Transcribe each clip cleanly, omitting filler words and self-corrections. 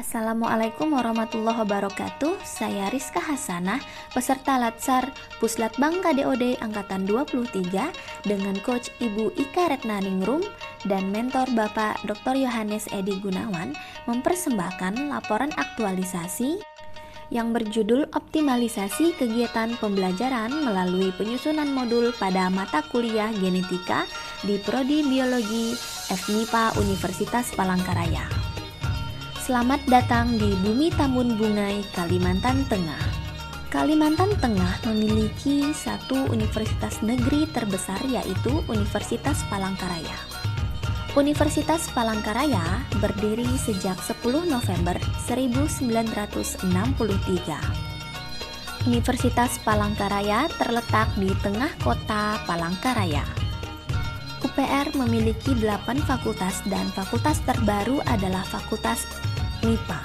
Assalamualaikum warahmatullahi wabarakatuh. Saya Rizka Hasanah, peserta Latsar Puslatbang KDOD Angkatan 23 dengan Coach Ibu Ika Retnaningrum dan mentor Bapak Dr. Yohanes Edi Gunawan mempersembahkan laporan aktualisasi yang berjudul Optimalisasi Kegiatan Pembelajaran melalui penyusunan modul pada mata kuliah genetika di Prodi Biologi FMIPA Universitas Palangkaraya. Selamat datang di Bumi Tambun Bungai, Kalimantan Tengah. Kalimantan Tengah memiliki satu universitas negeri terbesar, yaitu Universitas Palangkaraya. Universitas Palangkaraya berdiri sejak 10 November 1963. Universitas Palangkaraya terletak di tengah kota Palangkaraya. UPR memiliki 8 fakultas dan fakultas terbaru adalah Fakultas MIPA.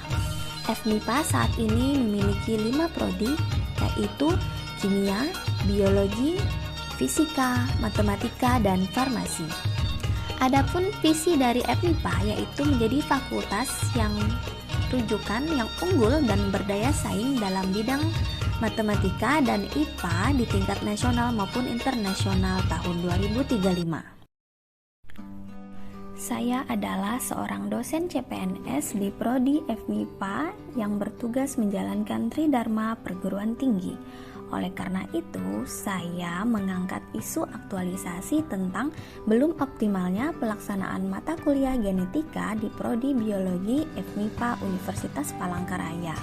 FMIPA saat ini memiliki 5 prodi, yaitu kimia, biologi, fisika, matematika, dan farmasi. Adapun visi dari FMIPA yaitu menjadi fakultas yang rujukan yang unggul dan berdaya saing dalam bidang matematika dan IPA di tingkat nasional maupun internasional tahun 2035. Saya adalah seorang dosen CPNS di Prodi FMIPA yang bertugas menjalankan Tridharma Perguruan Tinggi. Oleh karena itu, saya mengangkat isu aktualisasi tentang belum optimalnya pelaksanaan mata kuliah genetika di Prodi Biologi FMIPA Universitas Palangkaraya.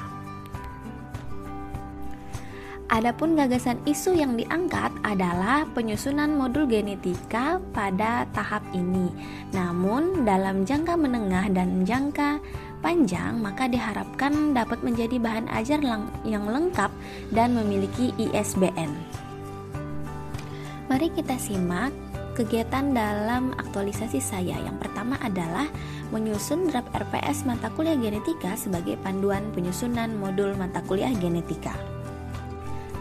Adapun gagasan isu yang diangkat adalah penyusunan modul genetika pada tahap ini. Namun dalam jangka menengah dan jangka panjang maka diharapkan dapat menjadi bahan ajar yang lengkap dan memiliki ISBN. Mari kita simak kegiatan dalam aktualisasi saya. Yang pertama adalah menyusun draft RPS mata kuliah genetika sebagai panduan penyusunan modul mata kuliah genetika.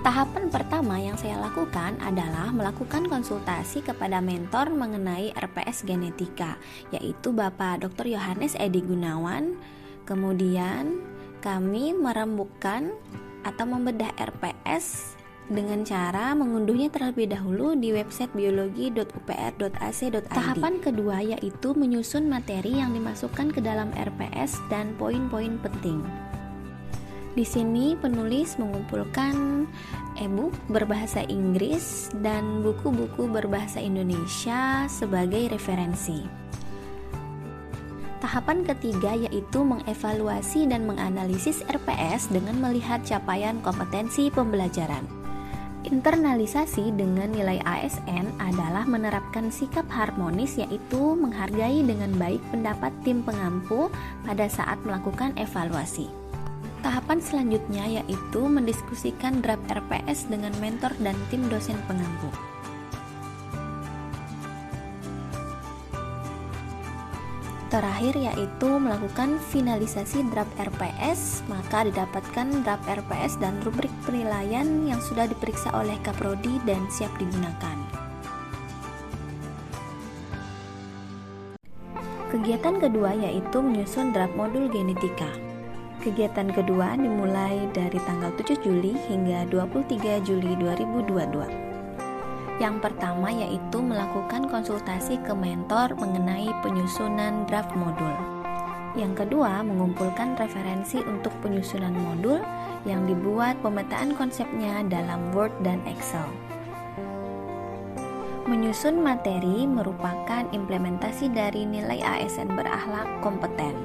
Tahapan pertama yang saya lakukan adalah melakukan konsultasi kepada mentor mengenai RPS genetika, yaitu Bapak Dr. Yohanes Edi Gunawan. Kemudian kami merembukkan atau membedah RPS dengan cara mengunduhnya terlebih dahulu di website biologi.upr.ac.id. Tahapan kedua yaitu menyusun materi yang dimasukkan ke dalam RPS dan poin-poin penting. Di sini penulis mengumpulkan e-book berbahasa Inggris dan buku-buku berbahasa Indonesia sebagai referensi. Tahapan ketiga yaitu mengevaluasi dan menganalisis RPS dengan melihat capaian kompetensi pembelajaran. Internalisasi dengan nilai ASN adalah menerapkan sikap harmonis, yaitu menghargai dengan baik pendapat tim pengampu pada saat melakukan evaluasi. Tahapan selanjutnya yaitu mendiskusikan draft RPS dengan mentor dan tim dosen pengampu. Terakhir yaitu melakukan finalisasi draft RPS, maka didapatkan draft RPS dan rubrik penilaian yang sudah diperiksa oleh Kaprodi dan siap digunakan. Kegiatan kedua yaitu menyusun draft modul genetika. Kegiatan kedua dimulai dari tanggal 7 Juli hingga 23 Juli 2022. Yang pertama yaitu melakukan konsultasi ke mentor mengenai penyusunan draft modul. Yang kedua, mengumpulkan referensi untuk penyusunan modul yang dibuat pemetaan konsepnya dalam Word dan Excel. Menyusun materi merupakan implementasi dari nilai ASN berakhlak kompeten.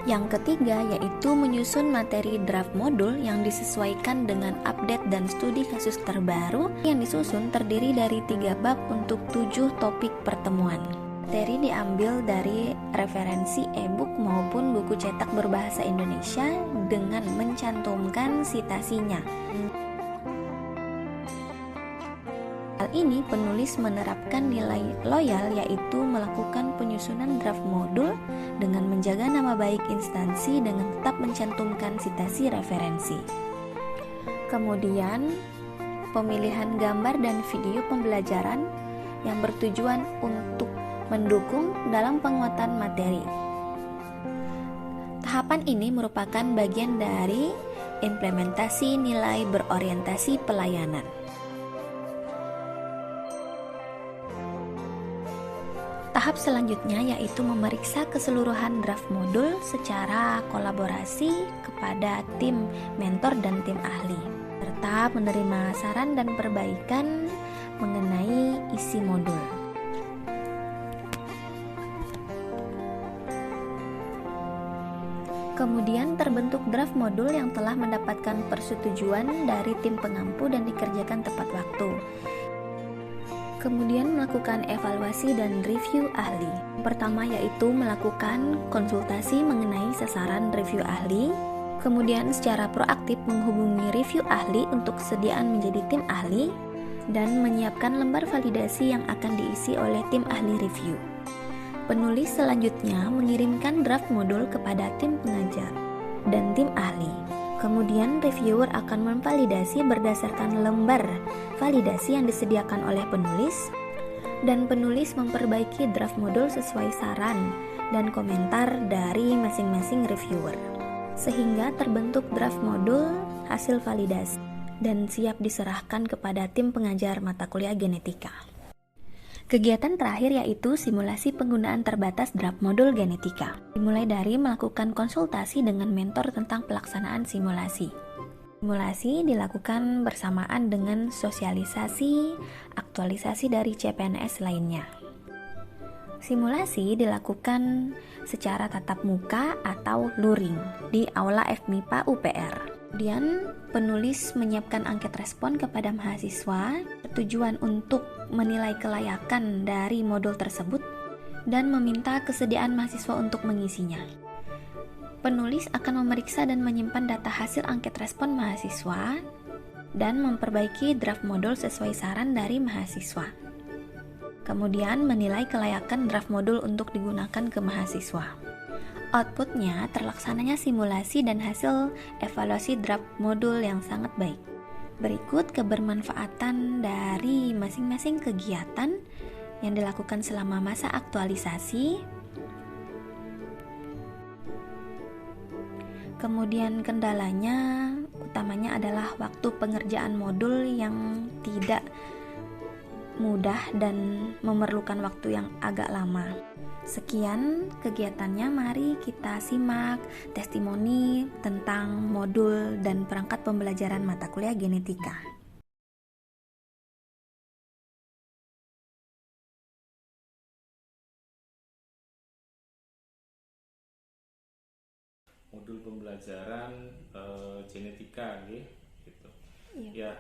Yang ketiga yaitu menyusun materi draft modul yang disesuaikan dengan update dan studi kasus terbaru yang disusun terdiri dari 3 bab untuk 7 topik pertemuan. Materi diambil dari referensi e-book maupun buku cetak berbahasa Indonesia dengan mencantumkan citasinya. Hal ini penulis menerapkan nilai loyal, yaitu melakukan penyusunan draft modul dengan menjaga nama baik instansi dengan tetap mencantumkan citasi referensi. Kemudian, pemilihan gambar dan video pembelajaran yang bertujuan untuk mendukung dalam penguatan materi. Tahapan ini merupakan bagian dari implementasi nilai berorientasi pelayanan. Tahap selanjutnya yaitu memeriksa keseluruhan draft modul secara kolaborasi kepada tim mentor dan tim ahli, serta menerima saran dan perbaikan mengenai isi modul. Kemudian terbentuk draft modul yang telah mendapatkan persetujuan dari tim pengampu dan dikerjakan tepat waktu. Kemudian melakukan evaluasi dan review ahli. Pertama yaitu melakukan konsultasi mengenai sasaran review ahli. Kemudian secara proaktif menghubungi review ahli untuk kesediaan menjadi tim ahli dan menyiapkan lembar validasi yang akan diisi oleh tim ahli review. Penulis selanjutnya mengirimkan draft modul kepada tim pengajar dan tim ahli. Kemudian reviewer akan memvalidasi berdasarkan lembar validasi yang disediakan oleh penulis, dan penulis memperbaiki draft modul sesuai saran dan komentar dari masing-masing reviewer, sehingga terbentuk draft modul hasil validasi dan siap diserahkan kepada tim pengajar mata kuliah genetika. Kegiatan terakhir yaitu simulasi penggunaan terbatas draft modul genetika. Dimulai dari melakukan konsultasi dengan mentor tentang pelaksanaan simulasi. Simulasi dilakukan bersamaan dengan sosialisasi, aktualisasi dari CPNS lainnya. Simulasi dilakukan secara tatap muka atau luring di Aula FMIPA UPR. Kemudian penulis menyiapkan angket respon kepada mahasiswa, tujuan untuk menilai kelayakan dari modul tersebut dan meminta kesediaan mahasiswa untuk mengisinya. Penulis akan memeriksa dan menyimpan data hasil angket respon mahasiswa dan memperbaiki draft modul sesuai saran dari mahasiswa. Kemudian menilai kelayakan draft modul untuk digunakan ke mahasiswa. Outputnya terlaksananya simulasi dan hasil evaluasi draft modul yang sangat baik. Berikut kebermanfaatan dari masing-masing kegiatan yang dilakukan selama masa aktualisasi. Kemudian kendalanya utamanya adalah waktu pengerjaan modul yang tidak mudah dan memerlukan waktu yang agak lama. Sekian kegiatannya, mari kita simak testimoni tentang modul dan perangkat pembelajaran mata kuliah genetika. Modul pembelajaran genetika gitu. Iya. Ya,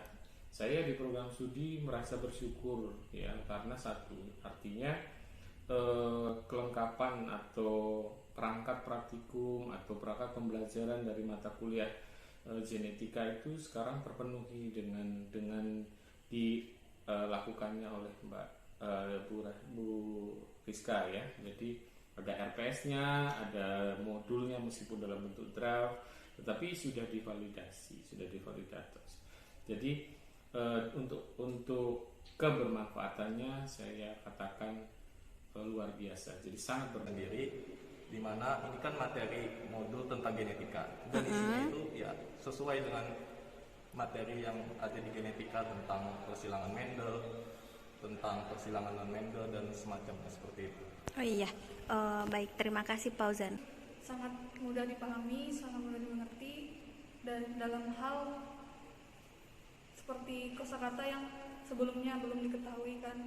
saya di program studi merasa bersyukur ya, karena satu, artinya kelengkapan atau perangkat praktikum atau perangkat pembelajaran dari mata kuliah genetika itu sekarang terpenuhi dengan dilakukannya oleh Mbak Bu Rizka ya. Jadi ada RPS-nya, ada modulnya meskipun dalam bentuk draft, tetapi sudah divalidasi. Jadi untuk kebermanfaatannya saya katakan luar biasa. Jadi sangat sendiri, di mana ini kan materi modul tentang genetika dan isinya itu ya sesuai dengan materi yang ada di genetika tentang persilangan Mendel, tentang persilangan non Mendel dan semacamnya seperti itu. Oh iya, baik, terima kasih Fauzan. Sangat mudah dipahami, sangat mudah dimengerti, dan dalam hal seperti kosakata yang sebelumnya belum diketahui kan,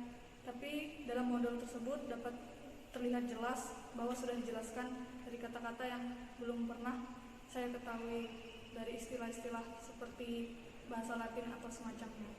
tapi dalam modul tersebut dapat terlihat jelas bahwa sudah dijelaskan dari kata-kata yang belum pernah saya ketahui, dari istilah-istilah seperti bahasa Latin atau semacamnya.